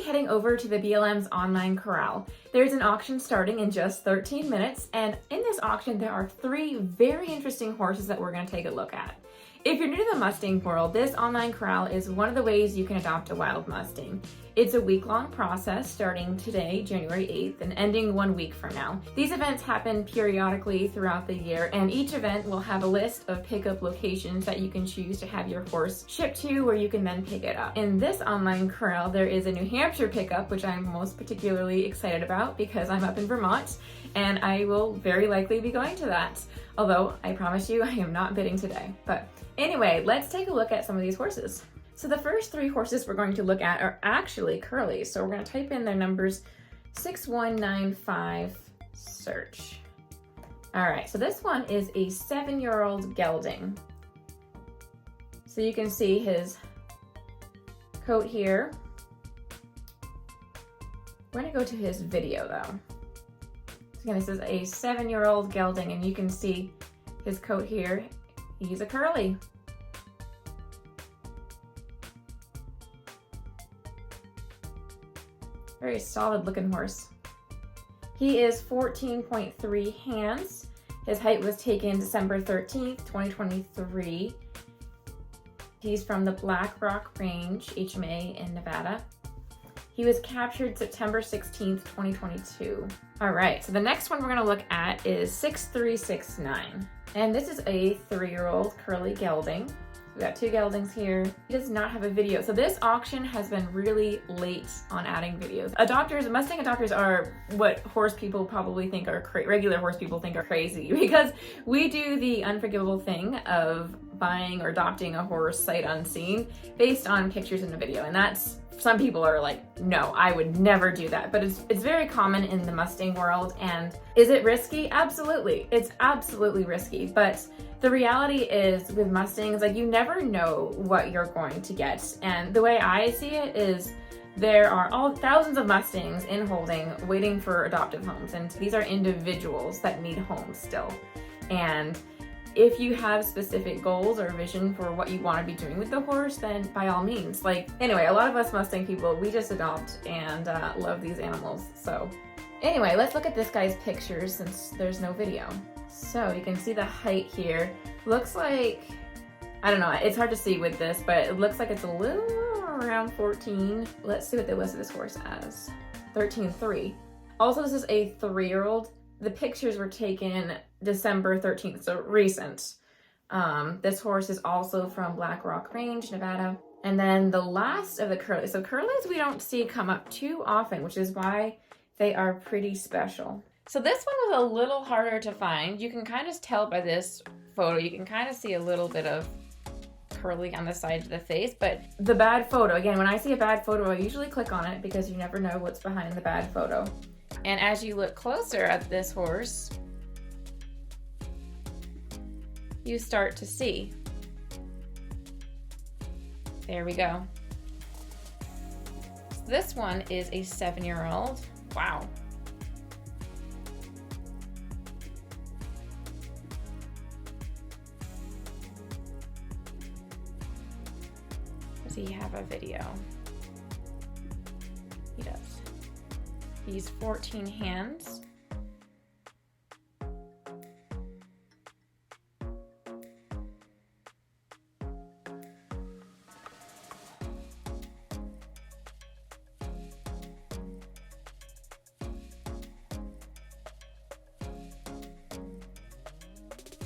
be heading over to the BLM's Online Corral. There's an auction starting in just 13 minutes, and in this auction there are 3 very interesting horses that we're going to take a look at. If you're new to the Mustang world, this Online Corral is one of the ways you can adopt a wild Mustang. It's a week-long process starting today, January 8th, and ending 1 week from now. These events happen periodically throughout the year, and each event will have a list of pickup locations that you can choose to have your horse shipped to, where you can then pick it up. In this Online Corral, there is a New Hampshire pickup, which I'm most particularly excited about because I'm up in Vermont, and I will very likely be going to that. Although, I promise you, I am not bidding today. But anyway, let's take a look at some of these horses. So the first 3 horses we're going to look at are actually curly. So we're going to type in their numbers 6195 search. All right, so this one is a 7-year-old gelding. So you can see his coat here. We're going to go to his video though. So again, this is a 7-year-old gelding, and you can see his coat here. He's a curly. Very solid looking horse. He is 14.3 hands. His height was taken December 13th, 2023. He's from the Black Rock Range, HMA in Nevada. He was captured September 16th, 2022. All right, so the next one we're gonna look at is 6369. And this is a 3-year-old curly gelding. We got 2 geldings here. He does not have a video. So this auction has been really late on adding videos. Mustang adopters are what horse people probably think are regular horse people think are crazy, because we do the unforgivable thing of buying or adopting a horse sight unseen based on pictures in a video. And that's, some people are like, no, I would never do that. But it's very common in the Mustang world. And is it risky? Absolutely. It's absolutely risky. But the reality is with Mustangs, like, you never know what you're going to get. And the way I see it is there are thousands of Mustangs in holding waiting for adoptive homes. And these are individuals that need homes still. And if you have specific goals or vision for what you want to be doing with the horse, then by all means. Like, anyway, a lot of us Mustang people, we just adopt and love these animals. So anyway, let's look at this guy's pictures since there's no video. So you can see the height here. Looks like, I don't know, it's hard to see with this, but it looks like it's a little around 14. Let's see what they listed this horse as. 13.3. Also, this is a 3-year-old. The pictures were taken December 13th, so recent. This horse is also from Black Rock Range, Nevada. And then the last of the curlies. So curlies we don't see come up too often, which is why they are pretty special. So this one was a little harder to find. You can kind of tell by this photo, you can kind of see a little bit of curly on the side of the face, but the bad photo, again, when I see a bad photo, I usually click on it because you never know what's behind the bad photo. And as you look closer at this horse, you start to see. There we go. This one is a 7-year-old. Wow. Does he have a video? He does. He's 14 hands.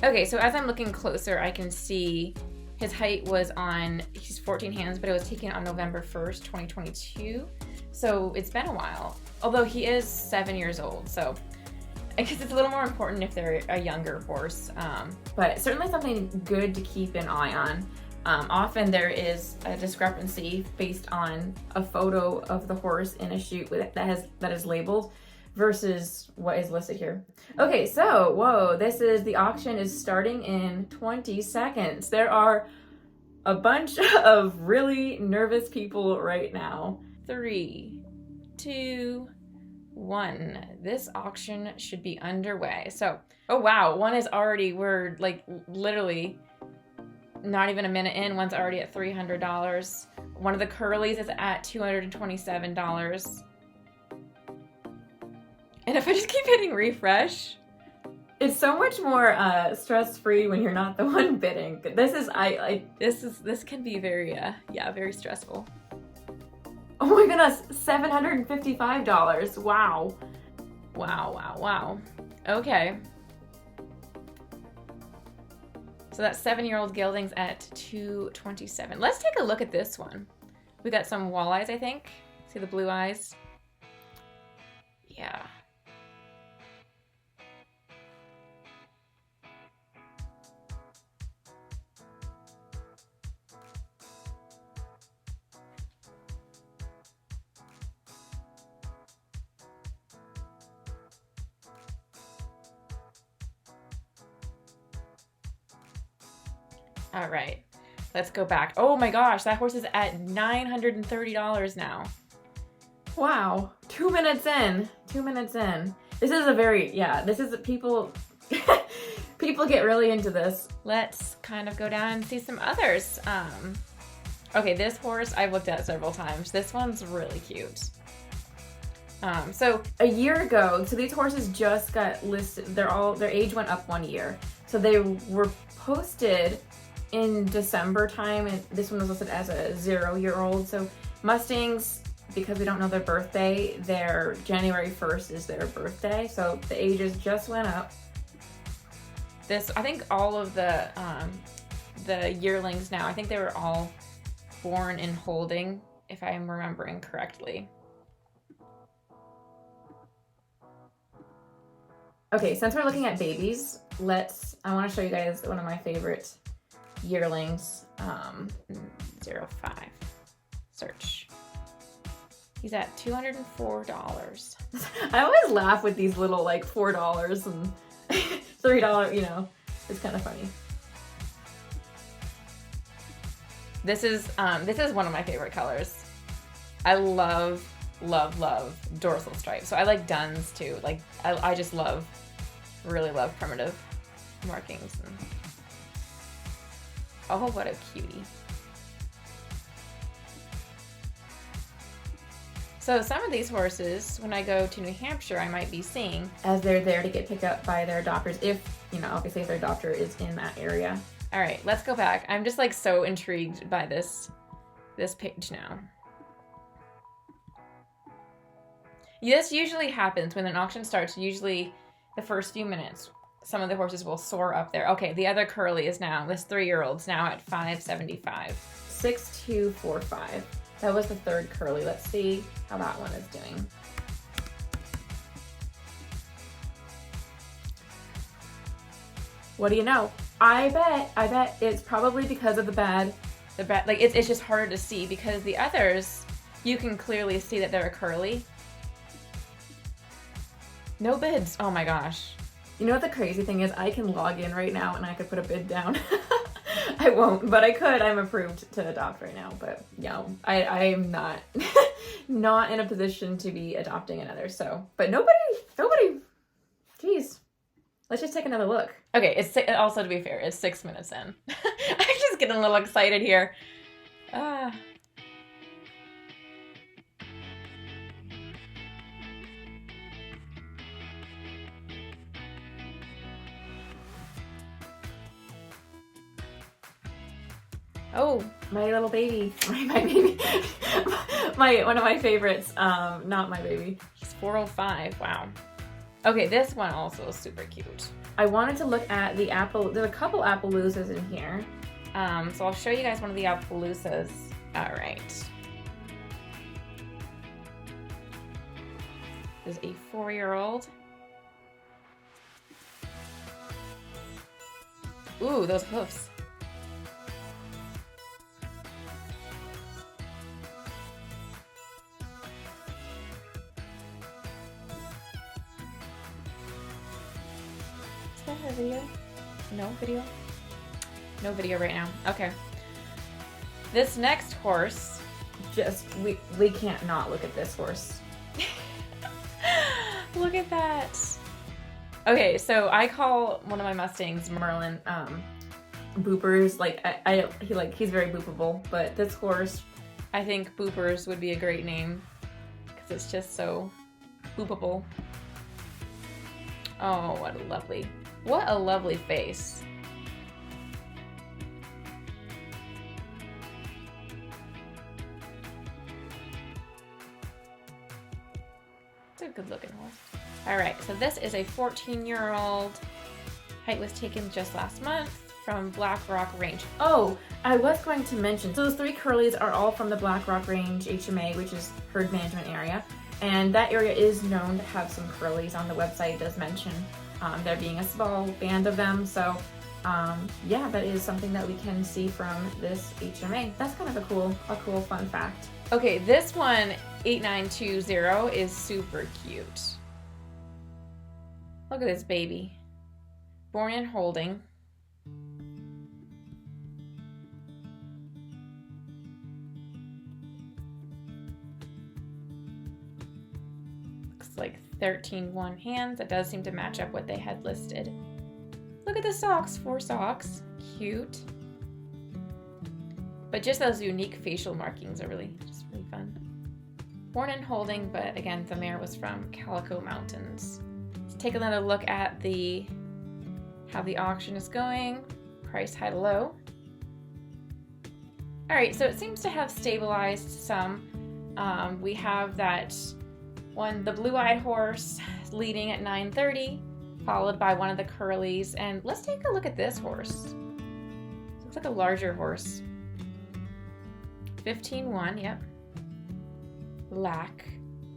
Okay, so as I'm looking closer, I can see his height was he's 14 hands, but it was taken on November 1st, 2022. So it's been a while, although he is 7 years old. So I guess it's a little more important if they're a younger horse, but certainly something good to keep an eye on. Often there is a discrepancy based on a photo of the horse in a chute that is labeled versus what is listed here. Okay, so, whoa, the auction is starting in 20 seconds. There are a bunch of really nervous people right now. 3, 2, 1. This auction should be underway. So, oh wow, we're like literally not even a minute in, one's already at $300. One of the curlies is at $227. And if I just keep hitting refresh, it's so much more stress-free when you're not the one bidding. This can be very very stressful. Oh my goodness, $755. Wow. Wow. Okay. So that 7-year-old gelding's at $227. Let's take a look at this one. We got some walleyes, I think. See the blue eyes? Yeah. All right, let's go back. Oh my gosh, that horse is at $930 now. Wow, 2 minutes in. 2 minutes in. This is a very, this is people, people get really into this. Let's kind of go down and see some others. Okay, this horse I've looked at several times. This one's really cute. So a year ago, so these horses just got listed. Their age went up 1 year. So they were posted in December time, and this one was listed as a 0-year-old. So Mustangs, because we don't know their birthday, their January 1st is their birthday. So the ages just went up. I think all of the yearlings now, I think they were all born in holding, if I'm remembering correctly. Okay, since we're looking at babies, I want to show you guys one of my favorite yearlings. 05. Search. He's at $204. I always laugh with these little like $4 and $3, you know, it's kind of funny. This is one of my favorite colors. I love dorsal stripes. So I like duns too. Like I just really love primitive markings. Oh, what a cutie. So some of these horses, when I go to New Hampshire, I might be seeing as they're there to get picked up by their adopters, if, you know, obviously if their adopter is in that area. All right, let's go back. I'm just like so intrigued by this page now. This usually happens when an auction starts, usually the first few minutes. Some of the horses will soar up there. Okay, the other curly is now, this 3-year-old's now at $575. 6245. That was the third curly. Let's see how that one is doing. What do you know? I bet it's probably because of the bad, like it's just harder to see because the others, you can clearly see that they're a curly. No bids. Oh my gosh. You know what the crazy thing is? I can log in right now and I could put a bid down. I won't, but I could. I'm approved to adopt right now, but yeah, I am not not in a position to be adopting another. So, but nobody. Geez, let's just take another look. Okay, it's also, to be fair, it's 6 minutes in. I'm just getting a little excited here. Oh, my little baby. My baby. One of my favorites. Not my baby. He's 405. Wow. Okay, this one also is super cute. I wanted to look at the apple. There's a couple Appaloosas in here. So I'll show you guys one of the Appaloosas. All right. There's a 4-year-old. Ooh, those hoofs. A video? No video? No video right now. Okay. This next horse, we can't not look at this horse. Look at that. Okay, so I call one of my Mustangs Merlin boopers. Like he's very boopable, but this horse, I think Boopers would be a great name because it's just so boopable. Oh, what a lovely face. It's a good looking horse. All right, so this is a 14-year-old. Height was taken just last month from Black Rock Range. Oh, I was going to mention, so those 3 curlies are all from the Black Rock Range HMA, which is herd management area. And that area is known to have some curlies. On the website. It does mention there being a small band of them. So yeah, that is something that we can see from this HMA. That's kind of a cool fun fact. Okay, this one, 8920, is super cute. Look at this baby. Born in holding. Looks like 13-1 hands. That does seem to match up what they had listed. Look at the socks, 4 socks. Cute. But just those unique facial markings are really fun. Born in holding, but again, the mare was from Calico Mountains. Let's take another look at how the auction is going. Price high to low. All right, so it seems to have stabilized some. We have that one, the blue-eyed horse, leading at 930, followed by one of the curlies. And let's take a look at this horse. Looks like a larger horse. 15-1, yep. Black.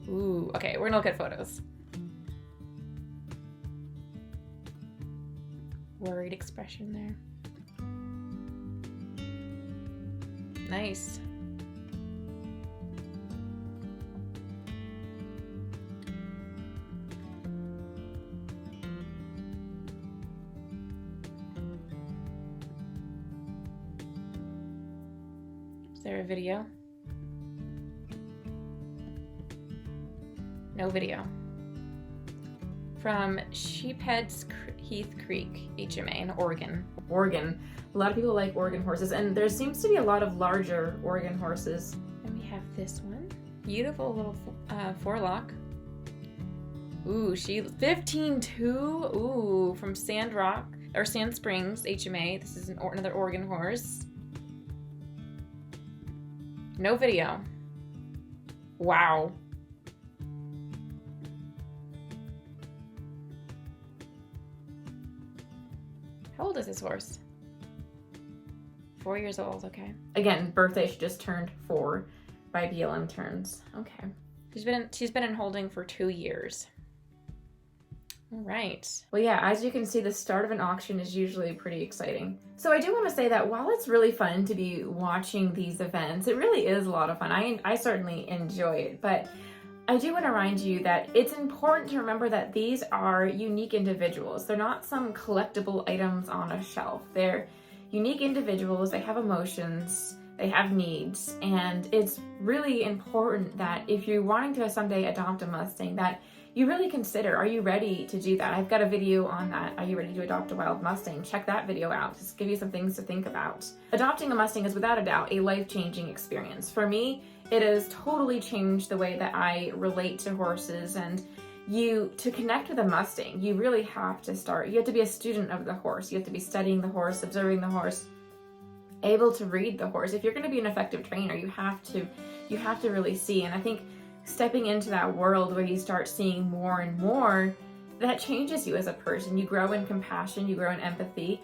Ooh, okay, we're gonna look at photos. Worried expression there. Nice. Is there a video? No video. From Sheephead's Heath Creek HMA in Oregon. Oregon. A lot of people like Oregon horses, and there seems to be a lot of larger Oregon horses. And we have this one. Beautiful little forelock. Ooh, she 15-2. Ooh, from Sand Springs HMA. This is another Oregon horse. No video. Wow. How old is this horse? 4 years old, okay. Again, birthday, she just turned 4 by BLM turns. Okay. She's been in holding for 2 years. All right. Well, yeah, as you can see, the start of an auction is usually pretty exciting. So I do want to say that while it's really fun to be watching these events, it really is a lot of fun. I certainly enjoy it, but I do want to remind you that it's important to remember that these are unique individuals. They're not some collectible items on a shelf. They're unique individuals. They have emotions, they have needs, and it's really important that if you're wanting to someday adopt a Mustang, that you really consider, are you ready to do that? I've got a video on that. Are you ready to adopt a wild Mustang? Check that video out. Just give you some things to think about. Adopting a Mustang is without a doubt a life-changing experience. For me, it has totally changed the way that I relate to horses, and to connect with a Mustang, you really have to start. You have to be a student of the horse. You have to be studying the horse, observing the horse, able to read the horse. If you're going to be an effective trainer, you have to really see. And I think stepping into that world where you start seeing more and more, that changes you as a person. You grow in compassion, you grow in empathy.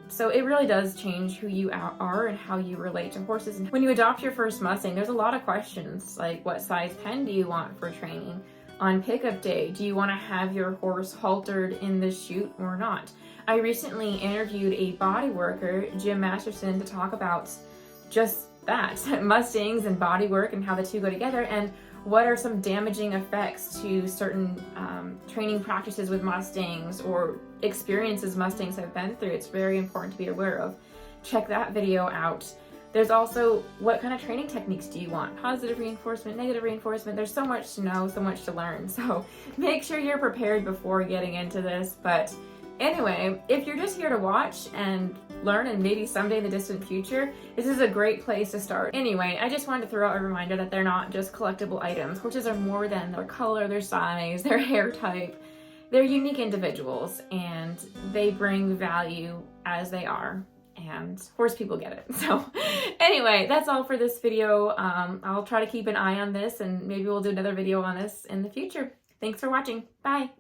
So it really does change who you are and how you relate to horses. And when you adopt your first Mustang, there's a lot of questions, like what size pen do you want for training? On pickup day, do you want to have your horse haltered in the chute or not? I recently interviewed a body worker, Jim Masterson, to talk about just that, Mustangs and body work and how the two go together, and what are some damaging effects to certain training practices with Mustangs or experiences Mustangs have been through. It's very important to be aware of. Check that video out. There's also, what kind of training techniques do you want? Positive reinforcement, negative reinforcement. There's so much to know, so much to learn. So make sure you're prepared before getting into this. But Anyway, if you're just here to watch and learn and maybe someday in the distant future, this is a great place to start. Anyway, I just wanted to throw out a reminder that they're not just collectible items. Horses are more than their color, their size, their hair type. They're unique individuals and they bring value as they are, and horse people get it. So anyway, that's all for this video. I'll try to keep an eye on this and maybe we'll do another video on this in the future. Thanks for watching. Bye.